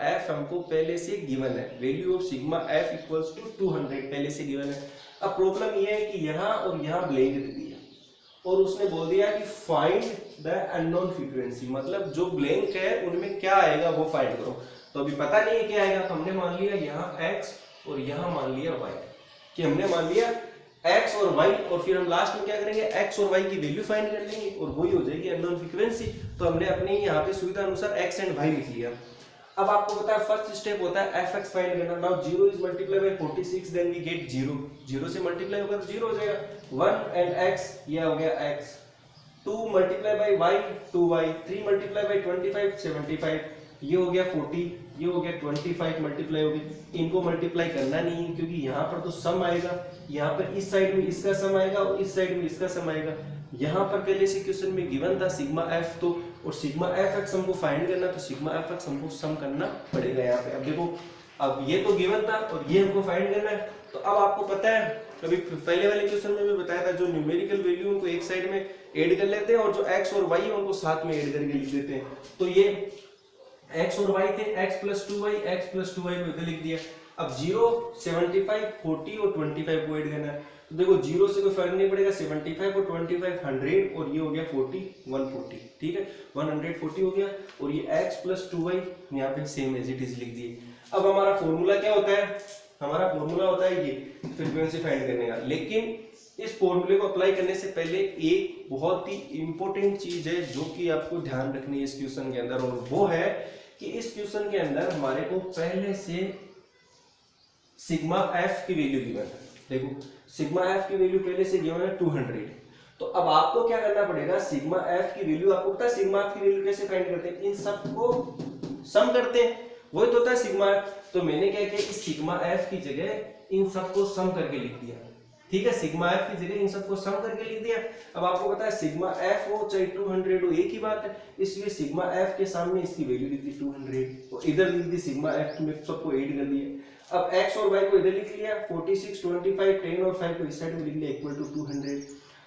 f हमको पहले से गिवन है, value of sigma f equals to 200 पहले से गिवन है। अब प्रॉब्लम ये है कि यहाँ और यहाँ ब्लैंक दे दिया और उसने बोल दिया कि फाइंड द अननोन फ्रीक्वेंसी, मतलब जो ब्लैंक है उनमें क्या आएगा वो फाइंड करो। तो अभी पता नहीं है क्या आएगा, तो हमने मान लिया यहाँ x और यहाँ मान लिया y, कि हमने मान लिया x और y और फिर हम लास्ट में क्या करेंगे x और y की वैल्यू फाइंड कर लेंगे और वही हो जाएगी अननोन फ्रीक्वेंसी। तो हमने अपने यहाँ पे सुविधा अनुसार x एंड y लिख लिया। अब आपको पता है फर्स्ट स्टेप होता है f(x) फाइंड करना। Now 0 is multiply by 46, then we get 0, 0 से मल्टीप्लाई होगा तो 0 हो जाएगा। 1 एंड x, ये हो गया x, 2 multiply by y 2y, 3 multiply by 25 75, ये हो गया 40, ये हो गया 25 मल्टीप्लाई हो गई। इनको मल्टीप्लाई करना नहीं है क्योंकि यहाँ पर तो सम आएगा, यहाँ पर इस साइड में इसका सम आएगा और इस साइड में इसका सम आएगा। यहाँ पर पहले से क्वेश्चन में गिवन था सिग्मा f, तो और सिग्मा f(x) हमको फाइंड करना, तो सिग्मा f(x) हमको सम करना पड़ेगा यहाँ पे। अब देखो, अब ये तो गिवन था और ये हमको फाइंड करना है। तो अब आपको पता है अभी पहले वाले क्वेश्चन में भी बताया था, जो न्यूमेरिकल वैल्यू उनको एक साइड में ऐड कर लेते हैं और जो x और y है उनको साथ में ऐड करके लिख देते हैं। तो ये x और y थे, x + 2y को इधर लिख दिया। अब 0, 75, 40 और 25 को ऐड करना है। तो देखो 0 से कोई फर्क नहीं पड़ेगा, 75 और 25 100 और ये हो गया 40 140, ठीक है, 140 हो गया। और ये x + 2y यहाँ पे सेम एज इट इज लिख दिए। अब हमारा फॉर्मूला क्या होता है, हमारा फॉर्मूला होता है ये फ्रीक्वेंसी फाइंड करने का। लेकिन इस फॉर्मूले को अप्लाई करने से पहले एक बहुत ही इंपॉर्टेंट चीज है जो कि आपको ध्यान रखनी है इस क्वेश्चन के अंदर, और वो है कि इस क्वेश्चन के अंदर हमारे को पहले से सिग्मा f की वैल्यू गिवन है। देखो सिग्मा f की वैल्यू पहले से गिवन है 200। तो अब आपको क्या करना पड़ेगा, सिग्मा f की वैल्यू, आपको पता है सिग्मा f की वैल्यू कैसे फाइंड करते हैं, इन सबको सम करते हैं, वही तो होता है सिग्मा f। तो मैंने क्या किया, इस सिग्मा f की जगह इन सबको सम करके लिख दिया, ठीक है, सिग्मा f की जगह इन सबको सम करके लिख दिया। अब आपको पता है सिग्मा f हो चाहे 200 हो एक ही बात है, इसलिए सिग्मा f के सामने इसकी वैल्यू लिख दी 200 और इधर लिख दी सिग्मा f में सबको ऐड कर दिया। अब x और y को इधर लिख लिया, 46, 25, 10 और 5 को इस साइड में लिख लिया इक्वल टू 200।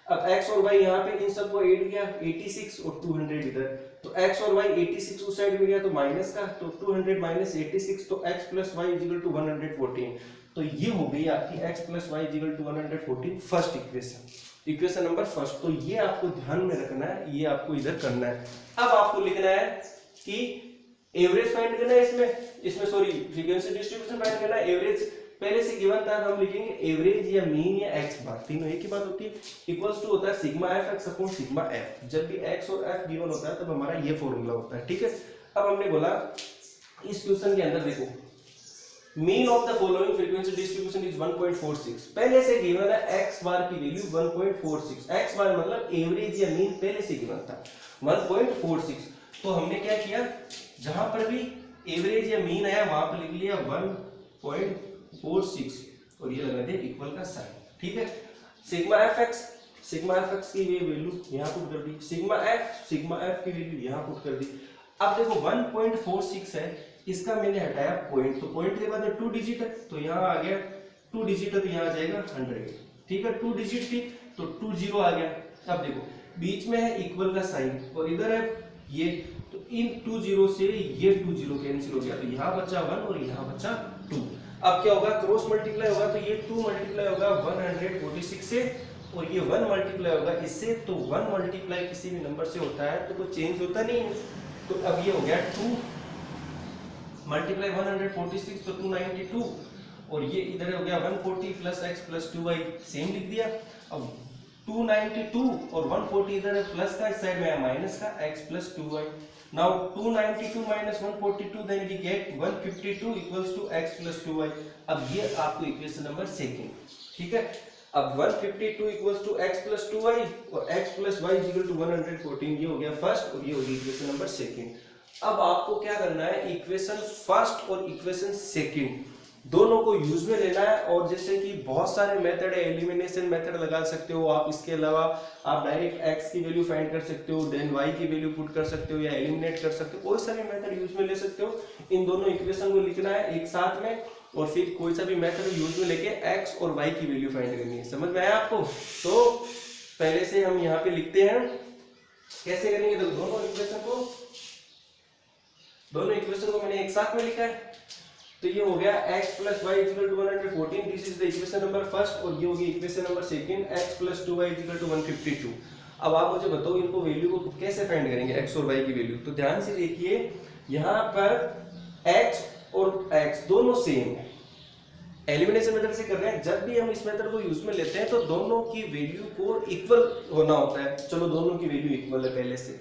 अब x और y यहाँ पे इन सबको ऐड किया, 86 और 200 इधर, तो x और y 86 उस साइड में गया तो माइनस का, तो 200 माइनस 86, तो x + y = 114। तो ये हो गई आपकी x + y = 114 first equation number first. तो ये आपको ध्यान में रखना है, ये आपको इधर करना है। अब आपको लिखना है कि एवरेज फाइंड करना है, इसमें सॉरी फ्रीक्वेंसी डिस्ट्रीब्यूशन फाइंड करना है। एवरेज पहले से गिवन था, हम लिखेंगे एवरेज या मीन या x बार, तीनों एक ही बात होती है, इक्वल्स टू होता है sigma f(x) upon sigma f। जब भी x और f गिवन होता है तब हमारा ये फॉर्मूला होता है, ठीक है। अब हमने बोला इस क्वेश्चन के अंदर देखो mean of the following frequency distribution is 1.46। पहले से गिवन है x बार की वैल्यू 1.46। x बार मतलब एवरेज या मीन पहले से गिवन था 1.46। तो हमने क्या किया, जहां पर भी एवरेज या मीन आया वहां पर लिख लिया 1.46 और ये लगा दिया इक्वल का साइन। ठीक है, सिग्मा एफ एक्स की ये वैल्यू यहाँ पुट कर दी, सिग्मा एफ की वैल्यू यहाँ पुट कर दी। अब देखो 1.46 है, इसका मैंने हटाया पॉइंट, तो पॉइंट के बाद में 2 डिजिट है तो यहाँ आ गया 2 डिजिट है तो यहाँ आ जाएगा 100। ठीक है, 2 डिजिट थी तो 2 0 आ गया। अब देखो बीच में है इक्वल का साइन और इधर है ये, तो इन 2 0 से ये 2 0 कैंसिल हो गया, तो यहाँ बचा 1 और यहाँ बचा 2। अब क्या होगा, क्रॉस मल्टीप्लाई होगा तो ये 2 मल्टीप्लाई होगा 146 से और ये 1 मल्टीप्लाई होगा इससे, तो 1 मल्टीप्लाई किसी भी नंबर से होता है तो कोई चेंज होता नहीं है। तो अब ये हो गया 2 मल्टीप्लाई 146 तो 292 और ये इधर हो गया 140 plus x plus 2y, same लिख दिया। अब 292 और 140 इधर है प्लस का, इस साइड में है माइनस का, x plus 2y। Now 292 minus 142 then we get 152 equals to x plus 2y। अब ये आपको इक्वेशन नंबर सेकंड। ठीक है, अब 152 equals to x plus 2y और x plus y equal to 114, ये हो गया फर्स्ट और ये हो गया इक्वेशन नंबर सेकंड। अब आपको क्या करना है, इक्वेशन फर्स्ट और इक्वेशन सेकंड दोनों को यूज में लेना है। और जैसे कि बहुत सारे मेथड है, एलिमिनेशन मेथड लगा सकते हो आप, इसके अलावा आप डायरेक्ट x की वैल्यू फाइंड कर सकते हो, देन y की वैल्यू पुट कर सकते हो या एलिमिनेट कर सकते हो, कोई सा भी मेथड यूज में ले सकते हो। इन दोनों इक्वेशन को लिखना है एक साथ में और फिर कोई सा भी मेथड यूज में लेके x और y की वैल्यू फाइंड करनी है। समझ में आया आपको? तो पहले से हम यहाँ पे लिखते हैं, कैसे करेंगे, तो दोनों इक्वेशन को मैंने एक साथ में लिखा है। तो ये हो गया x plus Y equal to 114, this is the equation number first, और ये होगी equation number second, x plus 2y equal to 152। अब आप मुझे बताओ इनको वैल्यू को कैसे फाइंड करेंगे, x और y की वैल्यू। तो ध्यान से देखिए, यहाँ पर x और x दोनों सेम है, एलिमिनेशन मेथड से कर रहे हैं। जब भी हम इस मेथड को यूज में लेते हैं तो दोनों की वैल्यू को इक्वल होना होता है। चलो दोनों की वैल्यू इक्वल है पहले से,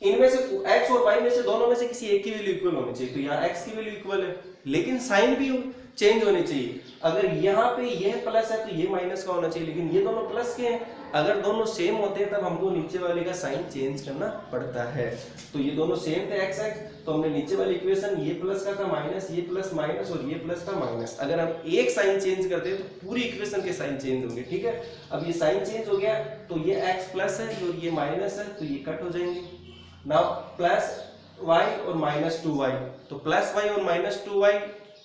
इनमें से x और y में से दोनों में से किसी एक की वैल्यू इक्वल होनी चाहिए। तो यहाँ x की वैल्यू इक्वल है, लेकिन साइन भी चेंज होने चाहिए। अगर यहाँ पे यह प्लस है तो ये माइनस का होना चाहिए, लेकिन ये दोनों प्लस के हैं। अगर दोनों सेम होते हैं तब हमको नीचे वाले का साइन चेंज करना पड़ता है। तो ये दोनों सेम थे x x, तो हमने नीचे वाली इक्वेशन ये प्लस का था माइनस, ये प्लस माइनस और ये प्लस का माइनस। अगर हम एक साइन चेंज करते हैं तो पूरी इक्वेशन के साइन चेंज होंगे। ठीक है, अब ये साइन चेंज हो गया तो ये x प्लस है और ये माइनस है, तो ये कट हो जाएंगे। नाउ प्लस y और माइनस 2y, तो प्लस y और माइनस 2y,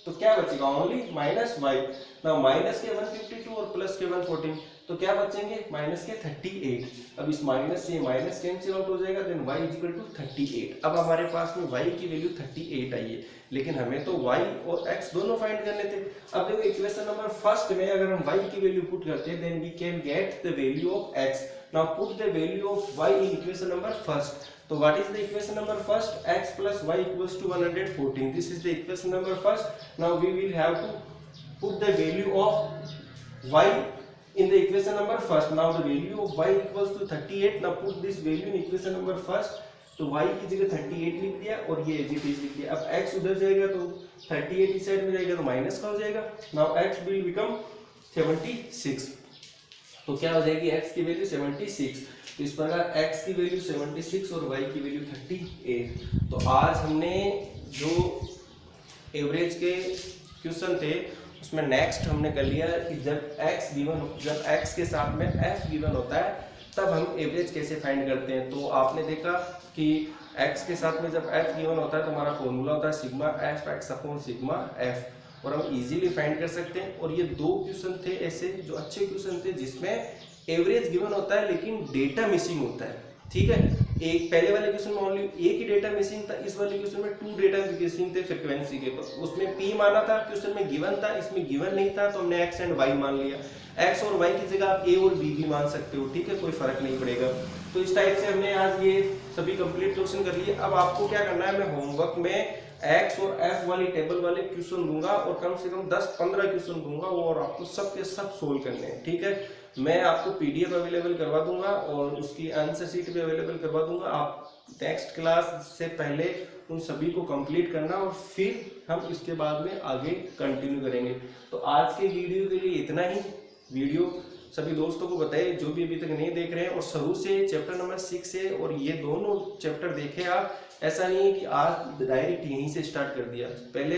तो क्या बचेगा, only minus y। Now minus के 152 और प्लस के 114, तो क्या बचेंगे, माइनस के 38। अब इस माइनस से माइनस कैंसिल आउट हो जाएगा, देन y इक्वल टू 38। अब हमारे पास में y की वैल्यू 38 आई है, लेकिन हमें तो y और x दोनों फाइंड करने थे। अब देखो इक्वेशन नंबर फर्स्ट में अगर हम y की वैल्यू पुट करते हैं, then we can get the value of x। Now put the value of y in equation number first. So what is the equation number first? X plus y equals to 114. This is the equation number first. Now we will have to put the value of y in the equation number first. Now the value of y equals to 38. Now put this value in equation number first. तो y की जगह 38 लिख दिया और ये as it is लिख दिया। अब x उधर जाएगा तो 38 इस साइड में जाएगा तो माइनस का हो जाएगा। Now x will become 76. तो क्या हो जाएगी, x की वैल्यू 76। तो इस प्रकार x की वैल्यू 76 और y की वैल्यू 38। तो आज हमने जो एवरेज के क्वेश्चन थे उसमें नेक्स्ट हमने कर लिया कि जब x के साथ में f गिवन होता है तब हम एवरेज कैसे फाइंड करते हैं। तो आपने देखा कि x के साथ में जब f गिवन होता है तो हमारा फॉर्मूला होता है sigma F x upon sigma F, और हम इजीली फाइंड कर सकते हैं। और ये दो क्वेश्चन थे ऐसे जो अच्छे क्वेश्चन थे जिसमें एवरेज गिवन होता है लेकिन डेटा मिसिंग होता है। ठीक है, एक पहले वाले क्वेश्चन में ओनली एक ही डेटा मिसिंग था, इस वाले क्वेश्चन में 2 डेटा मिसिंग थे फ्रीक्वेंसी के। तो उसमें p माना था, क्वेश्चन में गिवन था, इसमें गिवन नहीं था, तो हमने x एंड y मान लिया। x और y की जगह आप a और b भी मान सकते हो। ठीक है, कोई फर्क नहीं पड़ेगा। तो इस टाइप से हमने आज ये सभी कंप्लीट क्वेश्चन कर लिए। अब आपको क्या करना है, मैं होमवर्क में एक्स और एफ वाली टेबल वाले क्वेश्चन दूंगा और कम से कम 10-15 क्वेश्चन दूंगा और आपको सब के सब सोल्व करने हैं, ठीक है। मैं आपको पीडीएफ अवेलेबल करवा दूंगा और उसकी आंसर शीट भी अवेलेबल करवा दूंगा। आप नेक्स्ट क्लास से पहले उन सभी को कंप्लीट करना और फिर हम इसके बाद में आगे कंटिन्यू करेंगे। तो आज के वीडियो के लिए इतना ही। वीडियो सभी दोस्तों को बताइए जो भी अभी तक नहीं देख रहे हैं, और शुरू से चैप्टर नंबर 6 से और ये दोनों चैप्टर देखे आप। ऐसा नहीं है कि आज डायरेक्ट यहीं से स्टार्ट कर दिया, पहले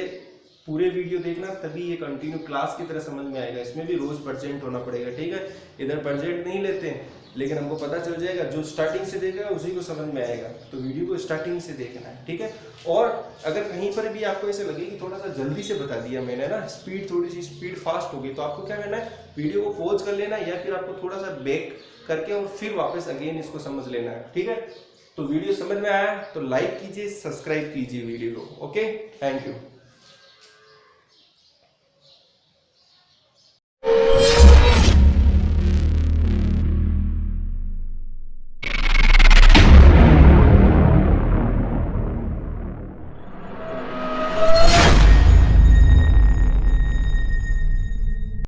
पूरे वीडियो देखना, तभी ये कंटिन्यू क्लास की तरह समझ में आएगा। इसमें भी रोज प्रेजेंट होना पड़ेगा, ठीक है। इधर प्रेजेंट नहीं लेते हैं, लेकिन हमको पता चल जाएगा, जो स्टार्टिंग से देखेगा उसी को समझ में आएगा। तो वीडियो को स्टार्टिंग से देखना है, ठीक है। और अगर कहीं पर भी आपको ऐसे लगे कि थोड़ा सा जल्दी से बता दिया मैंने ना, स्पीड थोड़ी सी स्पीड फास्ट हो गई, तो आपको क्या करना है, वीडियो को पॉज कर लेना या फिर आपको थोड़ा सा बैक करके और फिर वापस अगेन इसको समझ लेना है, ठीक है। तो वीडियो समझ में आया तो लाइक कीजिए, सब्सक्राइब कीजिए वीडियो को। Okay, thank you.